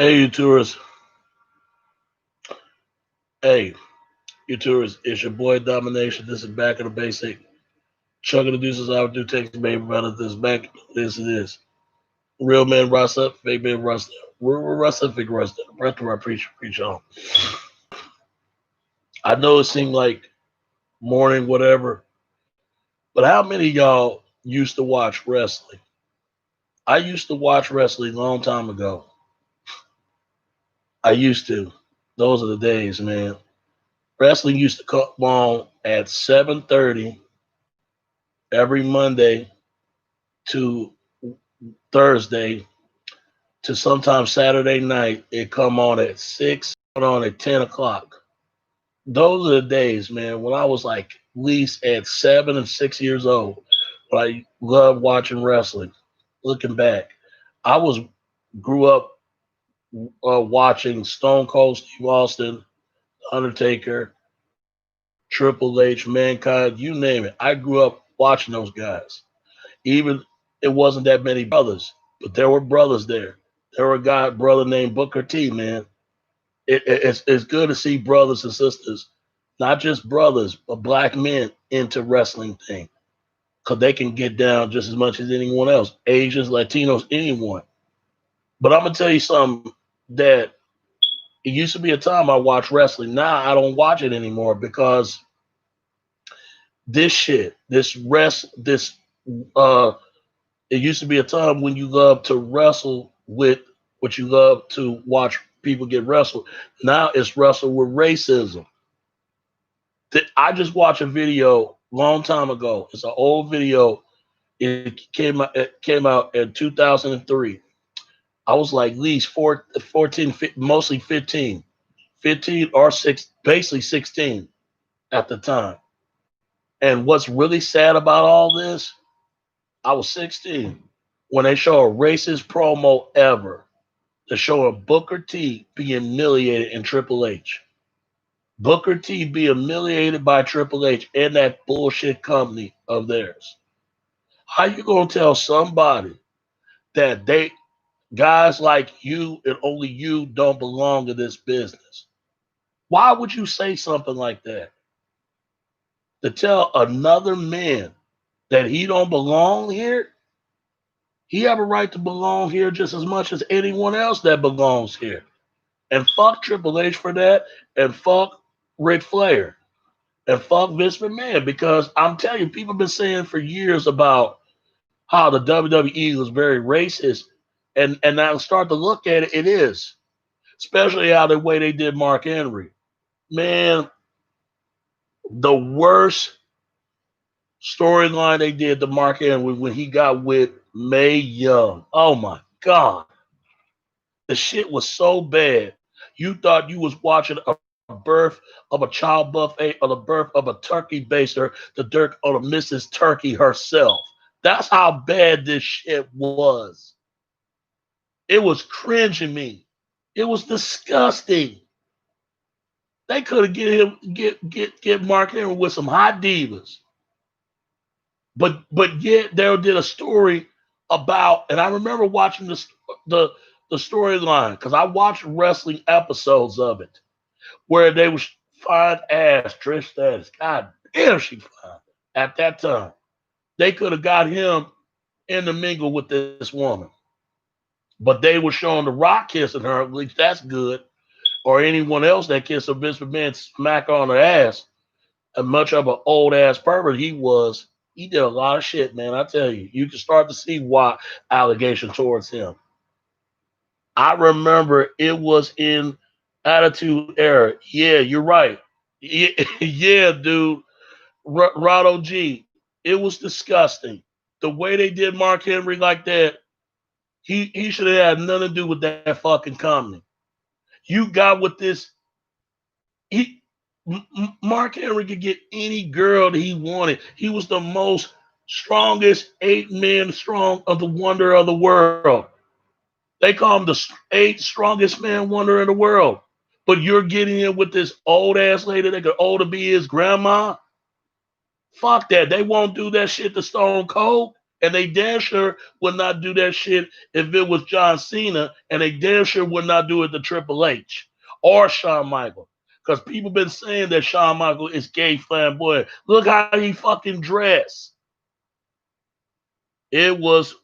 Hey, you tourists. Hey, you tourists. It's your boy Domination. This is Back of the Basic. Chugging the deuces out, do takes baby brother. This back. This is real men rust up, fake men rust up. We're rust up, fake rust up. Breath to our preach on. I know it seemed like morning, whatever, but how many of y'all used to watch wrestling? I used to watch wrestling a long time ago. I used to. Those are the days, man. Wrestling used to come on at 7:30 every Monday to Thursday to sometimes Saturday night. It come on at 6, on at 10 o'clock. Those are the days, man, when I was like at least at 7 and 6 years old. When I loved watching wrestling. Looking back, I was grew up watching Stone Cold Steve Austin, Undertaker, Triple H, Mankind, you name it. I grew up watching those guys. Even it wasn't that many brothers, but there were brothers there. There were a brother named Booker T. Man, it's good to see brothers and sisters, not just brothers, but black men into wrestling thing, because they can get down just as much as anyone else, Asians, Latinos, anyone. But I'm gonna tell you something that it used to be a time I watched wrestling. Now I don't watch it anymore because this shit, this uh it used to be a time when you love to wrestle with what you love to watch people get wrestled. Now it's wrestle with racism. I just watched a video long time ago. It's an old video. It came out in 2003. I was like at least 14, mostly 15, 15 or 6, basically 16 at the time. And what's really sad about all this, I was 16 when they show a racist promo ever to show a Booker T being humiliated in Triple H. Booker T being humiliated by Triple H and that bullshit company of theirs. How you gonna tell somebody that they guys like you and only you don't belong in this business? Why would you say something like that? To tell another man that he don't belong here? He have a right to belong here just as much as anyone else that belongs here. And fuck Triple H for that, and fuck Ric Flair, and fuck Vince McMahon, because I'm telling you, people have been saying for years about how the WWE was very racist, and now start to look at it, it is, especially how the way they did Mark Henry. Man, the worst storyline they did to Mark Henry when he got with Mae Young. Oh my God, the shit was so bad. You thought you was watching a birth of a child buffet or the birth of a turkey baster, the dirt or the Mrs. Turkey herself. That's how bad this shit was. It was cringing me. It was disgusting. They could have get Mark Henry with some hot divas, but yet they did a story about, and I remember watching the the storyline because I watched wrestling episodes of it where they was fine ass Trish Stratus. God damn, she fine at that time. They could have got him in the mingle with this woman, but they were showing the Rock kissing her. At least that's good. Or anyone else that kissed a Vince McMahon smack her on her ass. And much of an old ass pervert he was. He did a lot of shit, man. I tell you, you can start to see why allegation towards him. I remember it was in Attitude Era. Yeah, you're right. Yeah, yeah dude. Rado G. It was disgusting. The way they did Mark Henry like that, he should have had nothing to do with that fucking company. You got with this. He Mark Henry could get any girl that he wanted. He was the most strongest 8 men strong of the wonder of the world. They call him the eighth strongest man wonder in the world. But you're getting in with this old ass lady that could older be his grandma. Fuck that. They won't do that shit to Stone Cold. And they damn sure would not do that shit if it was John Cena, and they damn sure would not do it to Triple H or Shawn Michaels. Because people been saying that Shawn Michaels is gay flamboyant. Look how he fucking dressed. It was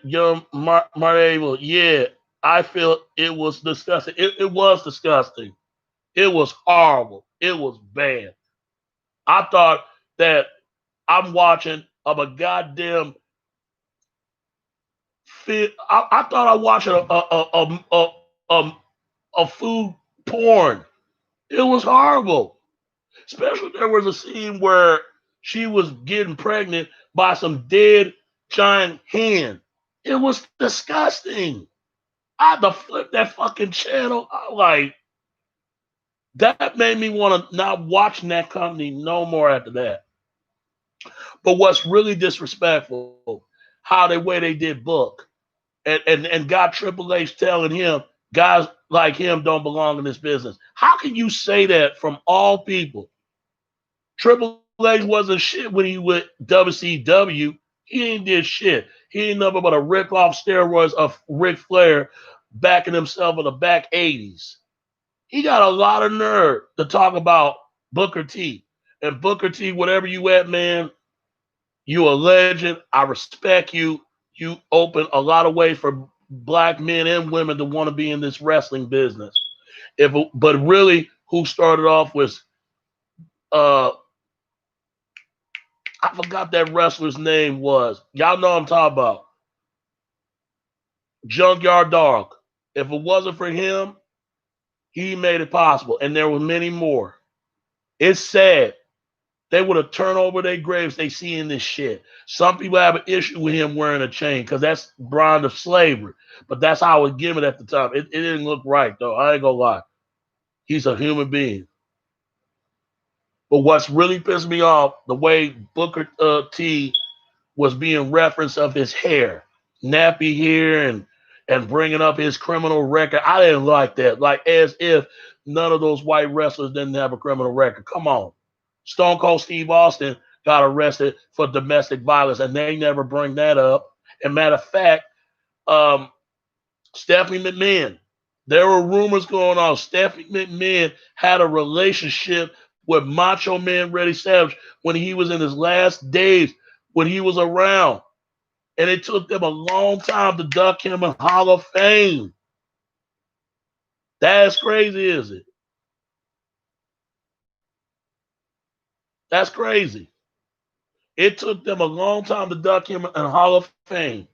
young Marvel. Yeah, I feel it was disgusting. It was disgusting. It was horrible. It was bad. I thought that I'm watching of a goddamn fit. I thought I watched a food porn. It was horrible. Especially there was a scene where she was getting pregnant by some dead giant hen. It was disgusting. I had to flip that fucking channel. I like that made me want to not watch that company no more after that. But what's really disrespectful, how the way they did Book and got Triple H telling him guys like him don't belong in this business. How can you say that from all people? Triple H wasn't shit when he with WCW. He ain't did shit. He ain't nothing but a rip off steroids of Ric Flair backing himself in the back 80s. He got a lot of nerve to talk about Booker T. And Booker T, whatever you at, man, you a legend. I respect you. You open a lot of ways for black men and women to want to be in this wrestling business. But really, who started off was uh I forgot that wrestler's name was. Y'all know what I'm talking about. Junkyard Dog. If it wasn't for him, he made it possible. And there were many more. It's sad. They would have turned over their graves they see in this shit. Some people have an issue with him wearing a chain because that's bond of slavery. But that's how it was given at the time. It didn't look right, though. I ain't gonna lie. He's a human being. But what's really pissed me off, the way Booker T was being referenced of his hair, nappy hair, and bringing up his criminal record. I didn't like that. Like as if none of those white wrestlers didn't have a criminal record. Come on. Stone Cold Steve Austin got arrested for domestic violence, and they never bring that up. And matter of fact, um, Stephanie McMahon, there were rumors going on. Stephanie McMahon had a relationship with Macho Man Randy Savage when he was in his last days, when he was around. And it took them a long time to duck him in Hall of Fame. That's crazy, is it? That's crazy. It took them a long time to duck him in Hall of Fame.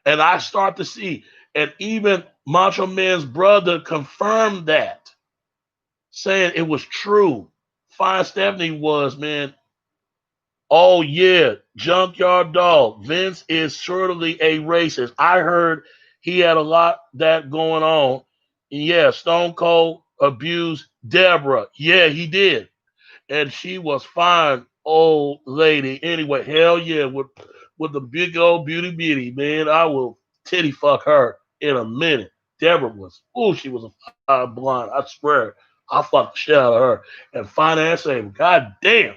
And I start to see, and even Macho Man's brother confirmed that, saying it was true. Fine Stephanie was, man. Oh yeah, Junkyard Dog. Vince is surely a racist. I heard he had a lot of that going on. And yeah, Stone Cold abused Deborah. Yeah, he did. And she was fine, old lady. Anyway, hell yeah, with the big old beauty, man. I will titty fuck her in a minute. Deborah was, oh, she was a fine blonde. I swear. I fucked the shit out of her. And finance, god damn.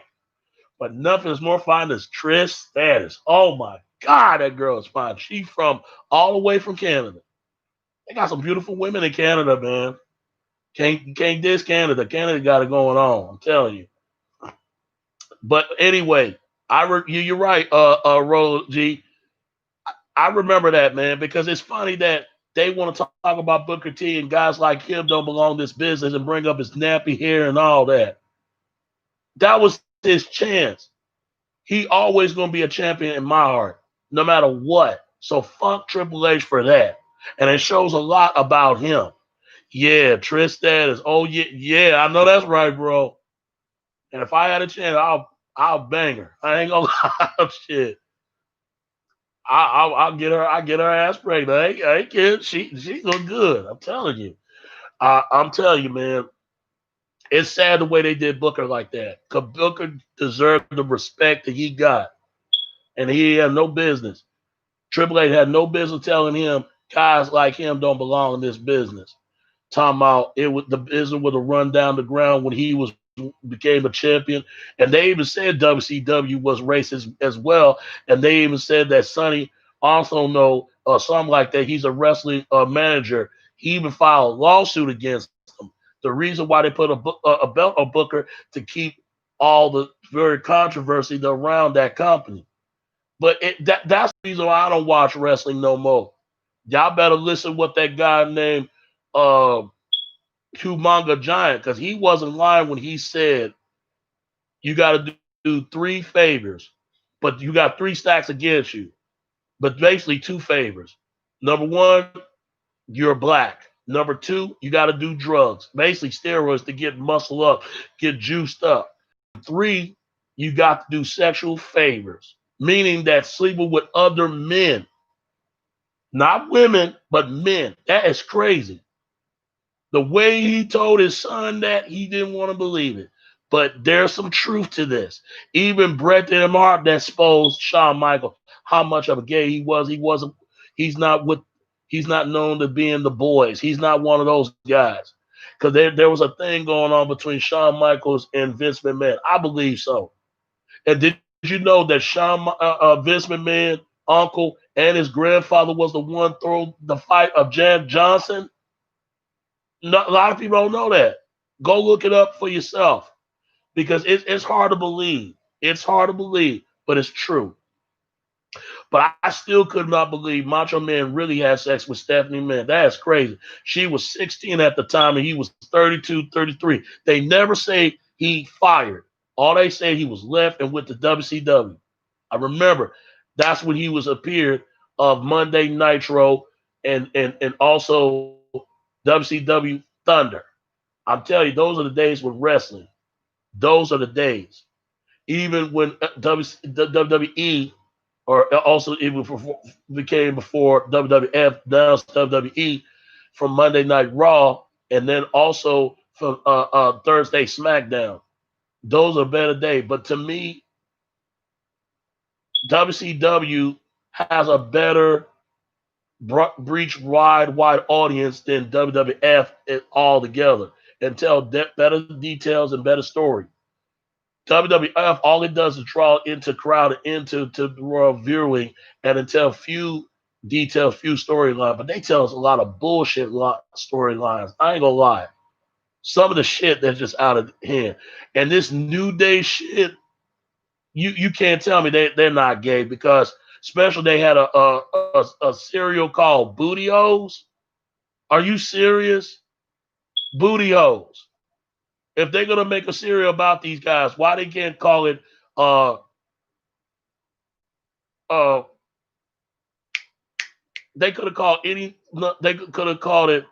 But nothing is more fine than Trish Stratus. Oh my God, that girl is fine. She from all the way from Canada. They got some beautiful women in Canada, man. Can't diss Canada. Canada got it going on. I'm telling you. But anyway, you're right, Roll G. I remember that, man, because it's funny that they want to talk about Booker T and guys like him don't belong in this business and bring up his nappy hair and all that. That was his chance. He always gonna be a champion in my heart, no matter what. So fuck Triple H for that. And it shows a lot about him. Yeah, Trish Stratus. Oh yeah, yeah, I know that's right, bro. And if I had a chance, I'll bang her. I ain't gonna lie. Shit. I'll get her. I get her ass pregnant. I ain't kidding. She look good. I'm telling you. I'm telling you, man. It's sad the way they did Booker like that. Cause Booker deserved the respect that he got, and he had no business. Triple H had no business telling him guys like him don't belong in this business. Talking about the business would have run down the ground when he was became a champion, and they even said WCW was racist as well, and they even said that Sonny also know something like that. He's a wrestling manager. He even filed a lawsuit against them. The reason why they put a belt on Booker to keep all the very controversy around that company. But that's the reason why I don't watch wrestling no more. Y'all better listen what that guy named uh, Humanga Giant, because he wasn't lying when he said you got to do three favors, but you got three stacks against you. But basically, two favors. Number one, you're black. Number two, you got to do drugs, basically steroids to get muscle up, get juiced up. Three, you got to do sexual favors, meaning that sleeping with other men, not women, but men. That is crazy. The way he told his son that, he didn't want to believe it. But there's some truth to this. Even Bret and Hart that exposed Shawn Michaels how much of a gay he was. He wasn't. He's not with. He's not known to be in the boys. He's not one of those guys. Because there was a thing going on between Shawn Michaels and Vince McMahon. I believe so. And did you know that Vince McMahon uncle and his grandfather was the one throw the fight of Jan Johnson? No, a lot of people don't know that. Go look it up for yourself because it's hard to believe. It's hard to believe, but it's true. But I still could not believe Macho Man really had sex with Stephanie Man. That is crazy. She was 16 at the time and he was 32, 33. They never say he fired. All they say he was left and went to WCW. I remember that's when he was appeared of Monday Nitro and also WCW Thunder. I'm telling you, those are the days with wrestling. Those are the days. Even when WWE, or also even became before WWF, now it's WWE, from Monday Night Raw, and then also from Thursday SmackDown. Those are better days. But to me, WCW has a better reach wide audience than WWF altogether, and tell better details and better story. WWF, all it does is draw into crowd into to royal viewing and tell few details, few storylines, but they tell us a lot of bullshit storylines. I ain't gonna lie. Some of the shit that's just out of hand. And this new day shit, you can't tell me they're not gay, because especially they had a cereal called Booty Hoes. Are you serious? Booty Hoes. If they're gonna make a cereal about these guys, why they can't call it uh uh they could have called any they could have called it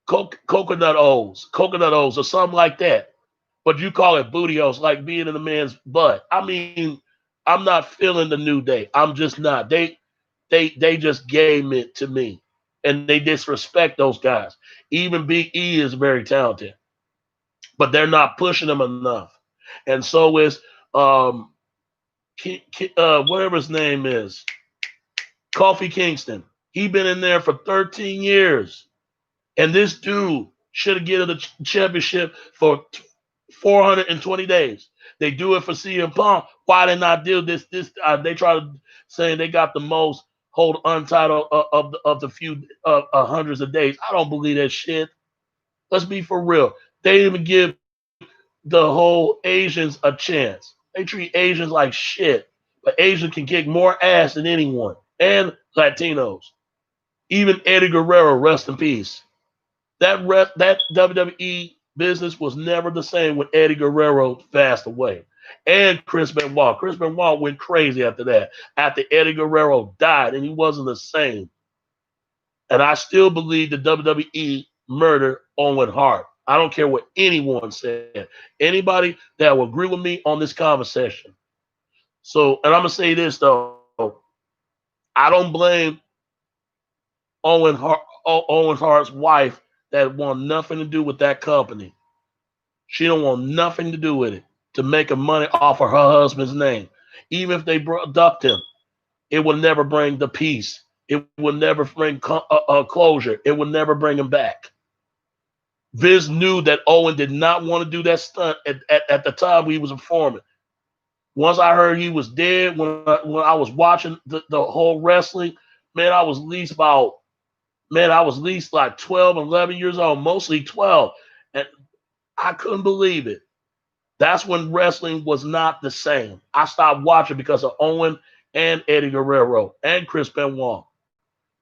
coconut O's or something like that. But you call it booty O's, like being in a man's butt. I mean, I'm not feeling the new day. I'm just not. They just gave it to me. And they disrespect those guys. Even Big E is very talented, but they're not pushing him enough. And so is um whatever his name is, Kofi Kingston. He been in there for 13 years. And this dude should have given the championship for 420 days. They do it for CM Punk. Why they not do this? They try to say they got the most hold untitled of the few hundreds of days. I don't believe that shit. Let's be for real. They didn't even give the whole Asians a chance. They treat Asians like shit. But Asians can kick more ass than anyone. And Latinos. Even Eddie Guerrero, rest in peace. That WWE business was never the same when Eddie Guerrero passed away. And Chris Benoit. Chris Benoit went crazy after that. After Eddie Guerrero died, and he wasn't the same. And I still believe the WWE murdered Owen Hart. I don't care what anyone said. Anybody that will agree with me on this conversation. So, and I'm gonna say this though, I don't blame Owen Hart's wife that want nothing to do with that company. She don't want nothing to do with it to make money off of her husband's name. Even if they abduct him, it will never bring the peace. It will never bring closure. It will never bring him back. Vince knew that Owen did not want to do that stunt at the time he was informant. Once I heard he was dead, when I was watching the whole wrestling, man, I was at least like 12, 11 years old, mostly 12. And I couldn't believe it. That's when wrestling was not the same. I stopped watching because of Owen and Eddie Guerrero and Chris Benoit.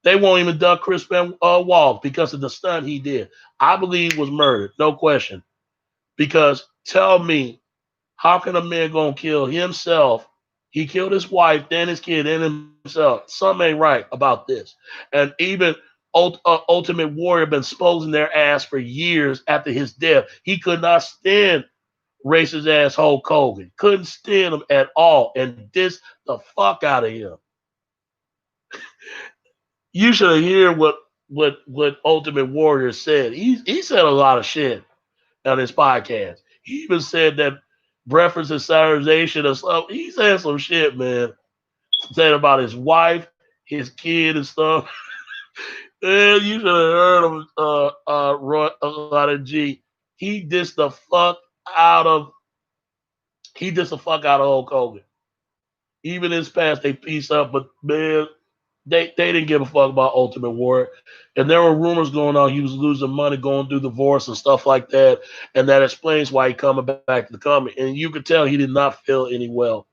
They won't even duck Chris Benoit because of the stunt he did. I believe was murdered, no question. Because tell me, how can a man gonna kill himself? He killed his wife, then his kid, and himself. Something ain't right about this. And even Ultimate Warrior been exposing their ass for years after his death. He could not stand racist ass Hulk Hogan. Couldn't stand him at all, and dissed the fuck out of him. You should hear what Ultimate Warrior said. He said a lot of shit on his podcast. He even said that reference to Saturday or stuff. He said some shit, man. Said about his wife, his kid, and stuff. Man, you should have heard him, Roy, a lot of G. He dissed the fuck out of Hulk Hogan. Even in his past, they pieced up, but man, they didn't give a fuck about Ultimate Warrior. And there were rumors going on he was losing money going through divorce and stuff like that. And that explains why he coming back to the company. And you could tell he did not feel any well.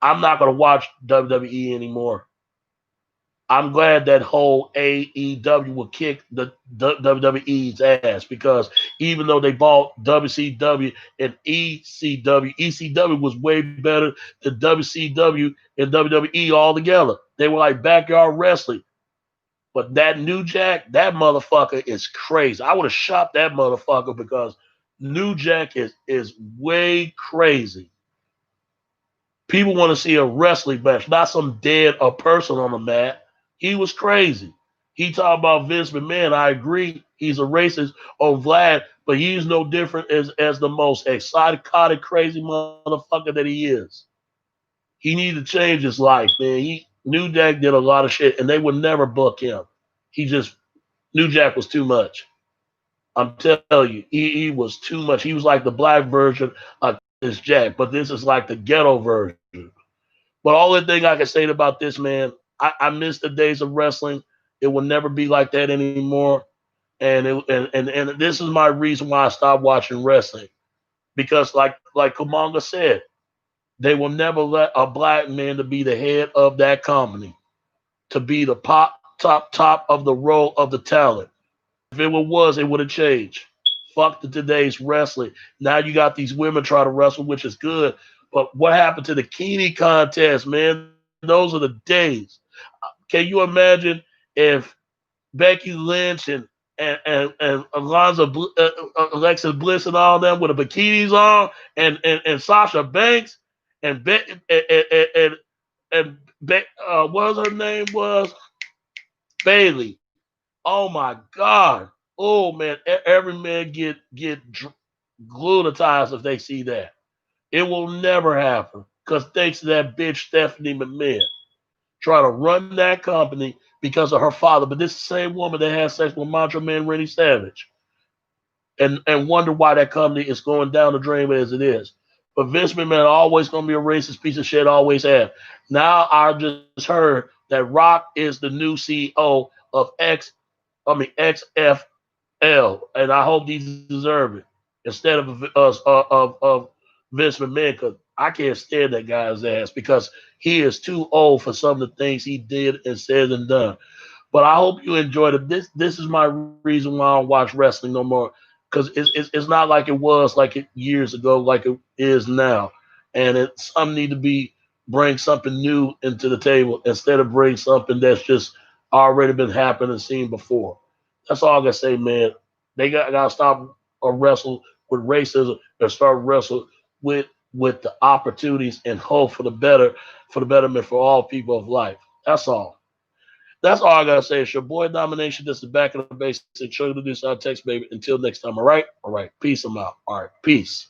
I'm not gonna watch WWE anymore. I'm glad that whole AEW will kick the WWE's ass because even though they bought WCW and ECW was way better than WCW and WWE all together. They were like backyard wrestling. But that New Jack, that motherfucker is crazy. I would have shot that motherfucker because New Jack is way crazy. People want to see a wrestling match, not some dead a person on the mat. He was crazy. He talked about Vince McMahon. I agree. He's a racist on Vlad, but he's no different as the most psychotic, crazy motherfucker that he is. He needed to change his life, man. New Jack did a lot of shit, and they would never book him. New Jack was too much. I'm telling you, he was too much. He was like the black version of this Jack, but this is like the ghetto version. But all the thing I can say about this, man, I miss the days of wrestling. It will never be like that anymore. And this is my reason why I stopped watching wrestling. Because like Kumanga said, they will never let a black man to be the head of that company, to be the top of the row of the talent. If it was, it would have changed. Fuck today's wrestling. Now you got these women trying to wrestle, which is good. But what happened to the Keeney contest, man? Those are the days. Can you imagine if Becky Lynch and Alexa Bliss and all them with the bikinis on, and Sasha Banks and what was her name was Bailey. Oh my God. Oh man, every man get glutatized if they see that. It will never happen because thanks to that bitch Stephanie McMahon trying to run that company because of her father. But this is the same woman that had sex with Macho Man Randy Savage, and wonder why that company is going down the drain as it is. But Vince McMahon always going to be a racist piece of shit. Always have. Now I just heard that Rock is the new CEO of XFL, and I hope he deserve it instead of Vince McMahon because I can't stand that guy's ass because he is too old for some of the things he did and said and done. But I hope you enjoyed it. This is my reason why I don't watch wrestling no more because it's not like it was like it years ago, like it is now, and some need to be bring something new into the table instead of bring something that's just already been happened and seen before. That's all I gotta say, man. They gotta stop or wrestle with racism and start wrestle with the opportunities and hope for the betterment for all people of life. That's all. That's all I gotta say. It's your boy Domination. This is back in the basics. Show you to do our text, baby. Until next time, all right? All right. Peace. I'm out. All right. Peace.